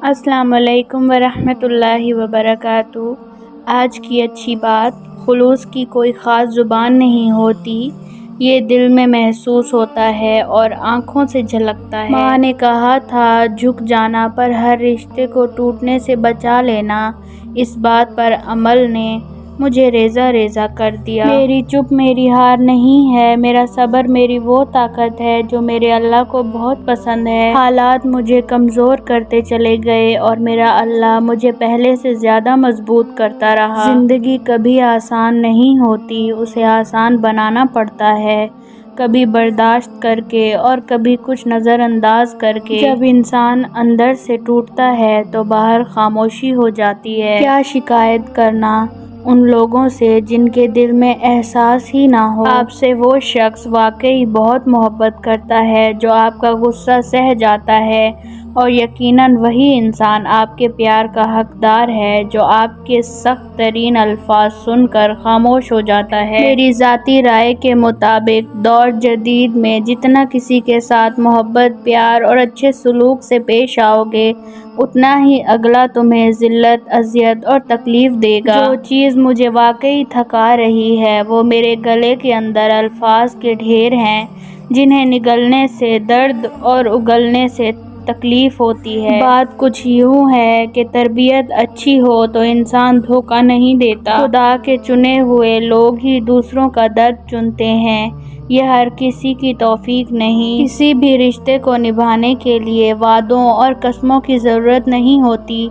السلام علیکم ورحمۃ اللہ وبرکاتہ۔ آج کی اچھی بات، خلوص کی کوئی خاص زبان نہیں ہوتی، یہ دل میں محسوس ہوتا ہے اور آنکھوں سے جھلکتا ہے۔ ماں نے کہا تھا، جھک جانا پر ہر رشتے کو ٹوٹنے سے بچا لینا۔ اس بات پر عمل نے مجھے ریزہ ریزہ کر دیا۔ میری چپ میری ہار نہیں ہے، میرا صبر میری وہ طاقت ہے جو میرے اللہ کو بہت پسند ہے۔ حالات مجھے کمزور کرتے چلے گئے اور میرا اللہ مجھے پہلے سے زیادہ مضبوط کرتا رہا۔ زندگی کبھی آسان نہیں ہوتی، اسے آسان بنانا پڑتا ہے، کبھی برداشت کر کے اور کبھی کچھ نظر انداز کر کے۔ جب انسان اندر سے ٹوٹتا ہے تو باہر خاموشی ہو جاتی ہے۔ کیا شکایت کرنا ان لوگوں سے جن کے دل میں احساس ہی نہ ہو۔ آپ سے وہ شخص واقعی بہت محبت کرتا ہے جو آپ کا غصہ سہ جاتا ہے، اور یقیناً وہی انسان آپ کے پیار کا حقدار ہے جو آپ کے سخت ترین الفاظ سن کر خاموش ہو جاتا ہے۔ میری ذاتی رائے کے مطابق دور جدید میں جتنا کسی کے ساتھ محبت، پیار اور اچھے سلوک سے پیش آؤ گے، اتنا ہی اگلا تمہیں ذلت، اذیت اور تکلیف دے گا۔ جو چیز مجھے واقعی تھکا رہی ہے وہ میرے گلے کے اندر الفاظ کے ڈھیر ہیں جنہیں نگلنے سے درد اور اگلنے سے تکلیف ہوتی ہے۔ بات کچھ یوں ہے کہ تربیت اچھی ہو تو انسان دھوکہ نہیں دیتا۔ خدا کے چنے ہوئے لوگ ہی دوسروں کا درد چنتے ہیں، یہ ہر کسی کی توفیق نہیں۔ کسی بھی رشتے کو نبھانے کے لیے وعدوں اور قسموں کی ضرورت نہیں ہوتی،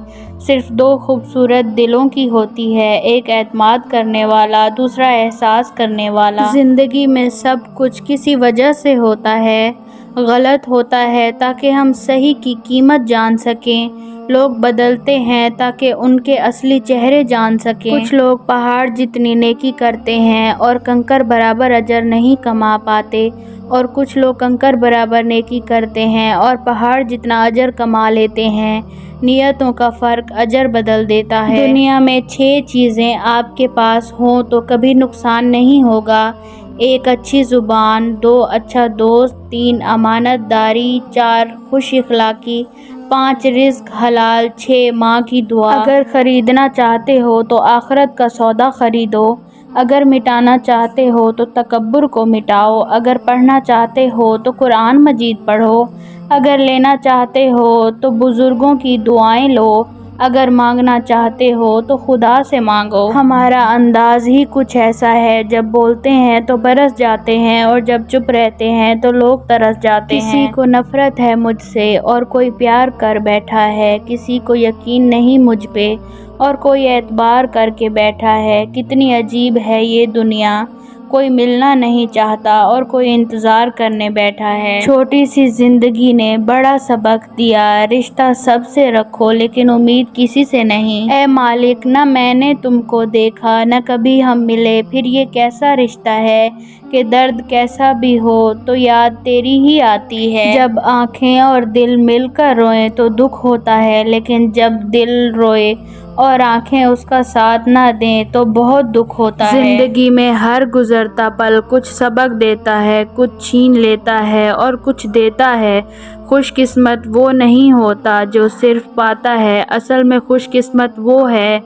صرف دو خوبصورت دلوں کی ہوتی ہے، ایک اعتماد کرنے والا، دوسرا احساس کرنے والا۔ زندگی میں سب کچھ کسی وجہ سے ہوتا ہے، غلط ہوتا ہے تاکہ ہم صحیح کی قیمت جان سکیں۔ لوگ بدلتے ہیں تاکہ ان کے اصلی چہرے جان سکیں۔ کچھ لوگ پہاڑ جتنی نیکی کرتے ہیں اور کنکر برابر اجر نہیں کما پاتے، اور کچھ لوگ کنکر برابر نیکی کرتے ہیں اور پہاڑ جتنا اجر کما لیتے ہیں۔ نیتوں کا فرق اجر بدل دیتا ہے۔ دنیا میں 6 چیزیں آپ کے پاس ہوں تو کبھی نقصان نہیں ہوگا: 1 اچھی زبان، 2 اچھا دوست، 3 امانت داری، 4 خوش اخلاقی، 5 رزق حلال، 6 ماں کی دعا۔ اگر خریدنا چاہتے ہو تو آخرت کا سودا خریدو، اگر مٹانا چاہتے ہو تو تکبر کو مٹاؤ، اگر پڑھنا چاہتے ہو تو قرآن مجید پڑھو، اگر لینا چاہتے ہو تو بزرگوں کی دعائیں لو، اگر مانگنا چاہتے ہو تو خدا سے مانگو۔ ہمارا انداز ہی کچھ ایسا ہے، جب بولتے ہیں تو برس جاتے ہیں اور جب چپ رہتے ہیں تو لوگ ترس جاتے ہیں۔ کسی کو نفرت ہے مجھ سے اور کوئی پیار کر بیٹھا ہے، کسی کو یقین نہیں مجھ پہ اور کوئی اعتبار کر کے بیٹھا ہے۔ کتنی عجیب ہے یہ دنیا، کوئی ملنا نہیں چاہتا اور کوئی انتظار کرنے بیٹھا ہے۔ چھوٹی سی زندگی نے بڑا سبق دیا، رشتہ سب سے رکھو لیکن امید کسی سے نہیں۔ اے مالک، نہ میں نے تم کو دیکھا نہ کبھی ہم ملے، پھر یہ کیسا رشتہ ہے کہ درد کیسا بھی ہو تو یاد تیری ہی آتی ہے۔ جب آنکھیں اور دل مل کر روئیں تو دکھ ہوتا ہے، لیکن جب دل روئے اور آنکھیں اس کا ساتھ نہ دیں تو بہت دکھ ہوتا ہے۔ زندگی میں ہر گزرتا پل کچھ سبق دیتا ہے، کچھ چھین لیتا ہے اور کچھ دیتا ہے۔ خوش قسمت وہ نہیں ہوتا جو صرف پاتا ہے، اصل میں خوش قسمت وہ ہے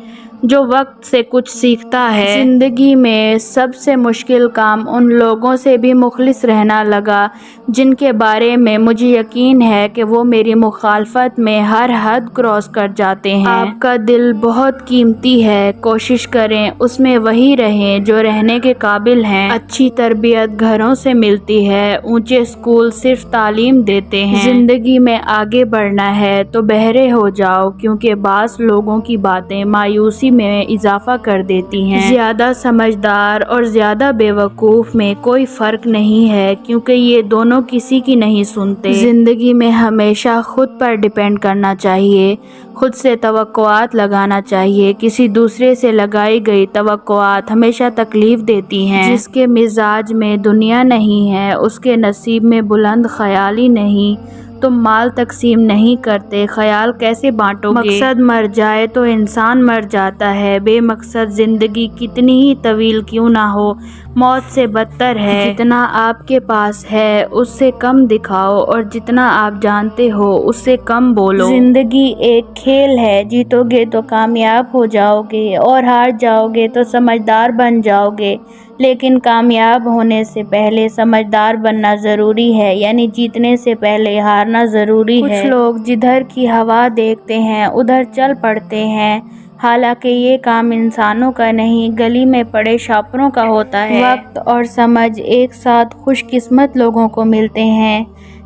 جو وقت سے کچھ سیکھتا ہے۔ زندگی میں سب سے مشکل کام ان لوگوں سے بھی مخلص رہنا لگا جن کے بارے میں مجھے یقین ہے کہ وہ میری مخالفت میں ہر حد کراس کر جاتے ہیں۔ آپ کا دل بہت قیمتی ہے، کوشش کریں اس میں وہی رہیں جو رہنے کے قابل ہیں۔ اچھی تربیت گھروں سے ملتی ہے، اونچے اسکول صرف تعلیم دیتے ہیں۔ زندگی میں آگے بڑھنا ہے تو بہرے ہو جاؤ، کیونکہ بعض لوگوں کی باتیں مایوسی میں اضافہ کر دیتی ہیں۔ زیادہ سمجھدار اور زیادہ بے وقوف میں کوئی فرق نہیں ہے، کیونکہ یہ دونوں کسی کی نہیں سنتے۔ زندگی میں ہمیشہ خود پر ڈیپینڈ کرنا چاہیے، خود سے توقعات لگانا چاہیے۔ کسی دوسرے سے لگائی گئی توقعات ہمیشہ تکلیف دیتی ہیں۔ جس کے مزاج میں دنیا نہیں ہے اس کے نصیب میں بلند خیالی نہیں۔ تم مال تقسیم نہیں کرتے، خیال کیسے بانٹو گے؟ مقصد مر جائے تو انسان مر جاتا ہے، بے مقصد زندگی کتنی ہی طویل کیوں نہ ہو موت سے بدتر ہے۔ جتنا آپ کے پاس ہے اس سے کم دکھاؤ اور جتنا آپ جانتے ہو اس سے کم بولو۔ زندگی ایک کھیل ہے، جیتو گے تو کامیاب ہو جاؤ گے اور ہار جاؤ گے تو سمجھدار بن جاؤ گے، لیکن کامیاب ہونے سے پہلے سمجھدار بننا ضروری ہے، یعنی جیتنے سے پہلے ہارنا ضروری ہے۔ کچھ لوگ جدھر کی ہوا دیکھتے ہیں ادھر چل پڑتے ہیں، حالانکہ یہ کام انسانوں کا نہیں گلی میں پڑے شاپروں کا ہوتا ہے۔ وقت اور سمجھ ایک ساتھ خوش قسمت لوگوں کو ملتے ہیں،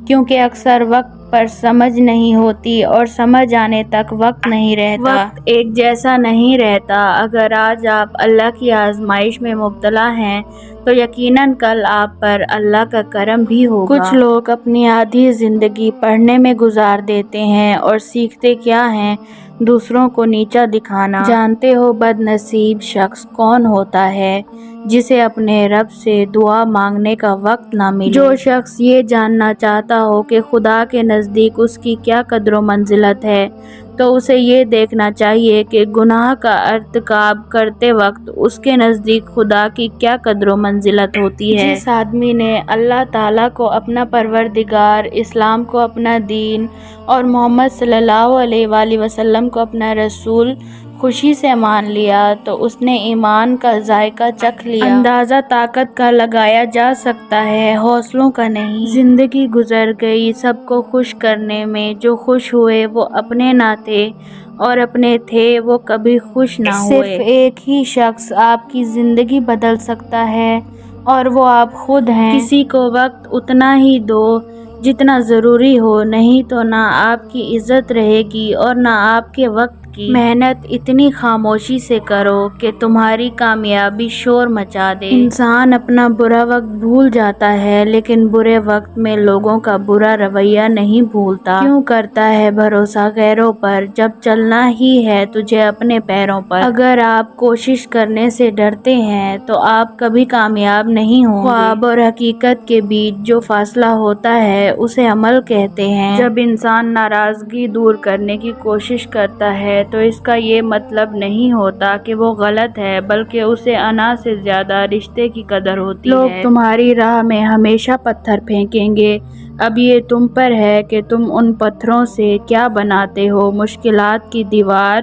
کیونکہ اکثر وقت پر سمجھ نہیں ہوتی اور سمجھ آنے تک وقت نہیں رہتا۔ وقت ایک جیسا نہیں رہتا، اگر آج آپ اللہ کی آزمائش میں مبتلا ہیں تو یقیناً کل آپ پر اللہ کا کرم بھی ہوگا۔ کچھ لوگ اپنی آدھی زندگی پڑھنے میں گزار دیتے ہیں اور سیکھتے کیا ہیں؟ دوسروں کو نیچا دکھانا۔ جانتے ہو بد نصیب شخص کون ہوتا ہے؟ جسے اپنے رب سے دعا مانگنے کا وقت نہ ملے۔ جو شخص یہ جاننا چاہتا ہو کہ خدا کے نزدیک اس کی کیا قدر و منزلت ہے تو اسے یہ دیکھنا چاہیے کہ گناہ کا ارتکاب کرتے وقت اس کے نزدیک خدا کی کیا قدر و منزلت ہوتی ہے۔ جس آدمی نے اللہ تعالیٰ کو اپنا پروردگار، اسلام کو اپنا دین اور محمد صلی اللہ علیہ وآلہ وسلم کو اپنا رسول خوشی سے مان لیا تو اس نے ایمان کا ذائقہ چکھ لیا۔ اندازہ طاقت کا لگایا جا سکتا ہے، حوصلوں کا نہیں۔ زندگی گزر گئی سب کو خوش کرنے میں، جو خوش ہوئے وہ اپنے نہ تھے اور اپنے تھے وہ کبھی خوش نہ ہوئے۔ صرف ایک ہی شخص آپ کی زندگی بدل سکتا ہے اور وہ آپ خود ہیں۔ کسی کو وقت اتنا ہی دو جتنا ضروری ہو، نہیں تو نہ آپ کی عزت رہے گی اور نہ آپ کے وقت کی۔ محنت اتنی خاموشی سے کرو کہ تمہاری کامیابی شور مچا دے۔ انسان اپنا برا وقت بھول جاتا ہے لیکن برے وقت میں لوگوں کا برا رویہ نہیں بھولتا۔ کیوں کرتا ہے بھروسہ غیروں پر جب چلنا ہی ہے تجھے اپنے پیروں پر؟ اگر آپ کوشش کرنے سے ڈرتے ہیں تو آپ کبھی کامیاب نہیں ہوں گے۔ خواب اور حقیقت کے بیچ جو فاصلہ ہوتا ہے اسے عمل کہتے ہیں۔ جب انسان ناراضگی دور کرنے کی کوشش کرتا ہے تو اس کا یہ مطلب نہیں ہوتا کہ وہ غلط ہے، بلکہ اسے انا سے زیادہ رشتے کی قدر ہوتی ہے۔ لوگ تمہاری راہ میں ہمیشہ پتھر پھینکیں گے، اب یہ تم پر ہے کہ تم ان پتھروں سے کیا بناتے ہو، مشکلات کی دیوار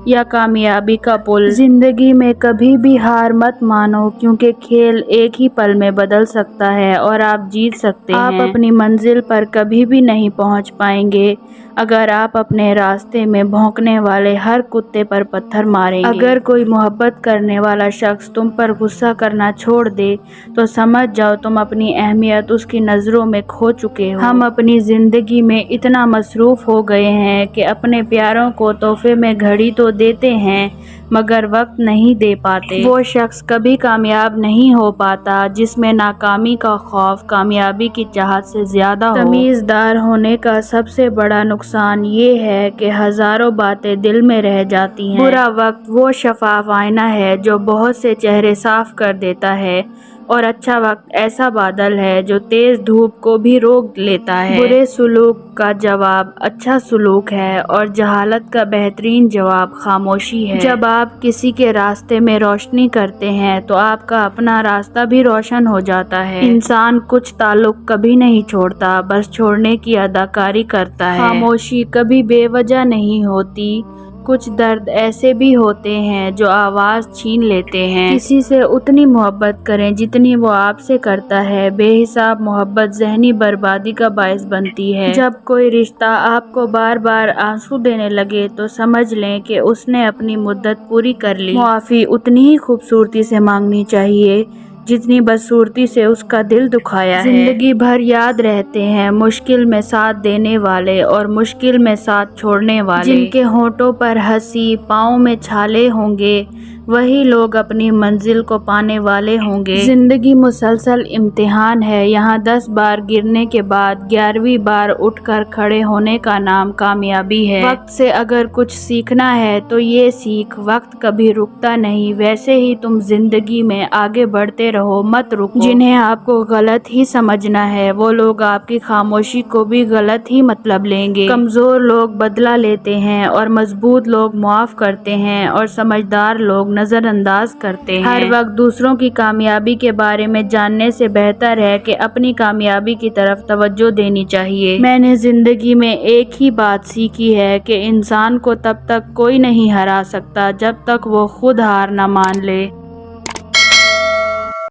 یا کامیابی کا پل۔ زندگی میں کبھی بھی ہار مت مانو، کیونکہ کھیل ایک ہی پل میں بدل سکتا ہے اور آپ جیت سکتے ہیں۔ آپ اپنی منزل پر کبھی بھی نہیں پہنچ پائیں گے اگر آپ اپنے راستے میں بھونکنے والے ہر کتے پر پتھر ماریں گے۔ اگر کوئی محبت کرنے والا شخص تم پر غصہ کرنا چھوڑ دے تو سمجھ جاؤ تم اپنی اہمیت اس کی نظروں میں کھو چکے ہو۔ ہم اپنی زندگی میں اتنا مصروف ہو گئے ہیں کہ اپنے پیاروں کو تحفے میں گھڑی تو دیتے ہیں مگر وقت نہیں دے پاتے۔ وہ شخص کبھی کامیاب نہیں ہو پاتا جس میں ناکامی کا خوف کامیابی کی چاہت سے زیادہ ہو۔ تمیزدار ہونے کا سب سے بڑا نقصان یہ ہے کہ ہزاروں باتیں دل میں رہ جاتی ہیں۔ برا وقت وہ شفاف آئینہ ہے جو بہت سے چہرے صاف کر دیتا ہے اور اچھا وقت ایسا بادل ہے جو تیز دھوپ کو بھی روک لیتا ہے۔ برے سلوک کا جواب اچھا سلوک ہے اور جہالت کا بہترین جواب خاموشی ہے۔ جب آپ کسی کے راستے میں روشنی کرتے ہیں تو آپ کا اپنا راستہ بھی روشن ہو جاتا ہے۔ انسان کچھ تعلق کبھی نہیں چھوڑتا، بس چھوڑنے کی اداکاری کرتا ہے۔ خاموشی کبھی بے وجہ نہیں ہوتی، کچھ درد ایسے بھی ہوتے ہیں جو آواز چھین لیتے ہیں۔ کسی سے اتنی محبت کریں جتنی وہ آپ سے کرتا ہے، بے حساب محبت ذہنی بربادی کا باعث بنتی ہے۔ جب کوئی رشتہ آپ کو بار بار آنسو دینے لگے تو سمجھ لیں کہ اس نے اپنی مدت پوری کر لی۔ معافی اتنی ہی خوبصورتی سے مانگنی چاہیے جتنی بدصورتی سے اس کا دل دکھایا ہے۔ زندگی بھر یاد رہتے ہیں مشکل میں ساتھ دینے والے اور مشکل میں ساتھ چھوڑنے والے۔ جن کے ہونٹوں پر ہنسی، پاؤں میں چھالے ہوں گے، وہی لوگ اپنی منزل کو پانے والے ہوں گے۔ زندگی مسلسل امتحان ہے، یہاں 10 بار گرنے کے بعد 11ویں بار اٹھ کر کھڑے ہونے کا نام کامیابی ہے۔ وقت سے اگر کچھ سیکھنا ہے تو یہ سیکھ وقت کبھی رکتا نہیں، ویسے ہی تم زندگی میں آگے بڑھتے رہو، مت رکو۔ جنہیں آپ کو غلط ہی سمجھنا ہے وہ لوگ آپ کی خاموشی کو بھی غلط ہی مطلب لیں گے۔ کمزور لوگ بدلہ لیتے ہیں اور مضبوط لوگ معاف کرتے ہیں اور سمجھدار لوگ نظر انداز کرتے ہیں۔ ہر وقت دوسروں کی کامیابی کے بارے میں جاننے سے بہتر ہے کہ اپنی کامیابی کی طرف توجہ دینی چاہیے۔ میں نے زندگی میں ایک ہی بات سیکھی ہے کہ انسان کو تب تک کوئی نہیں ہرا سکتا جب تک وہ خود ہار نہ مان لے۔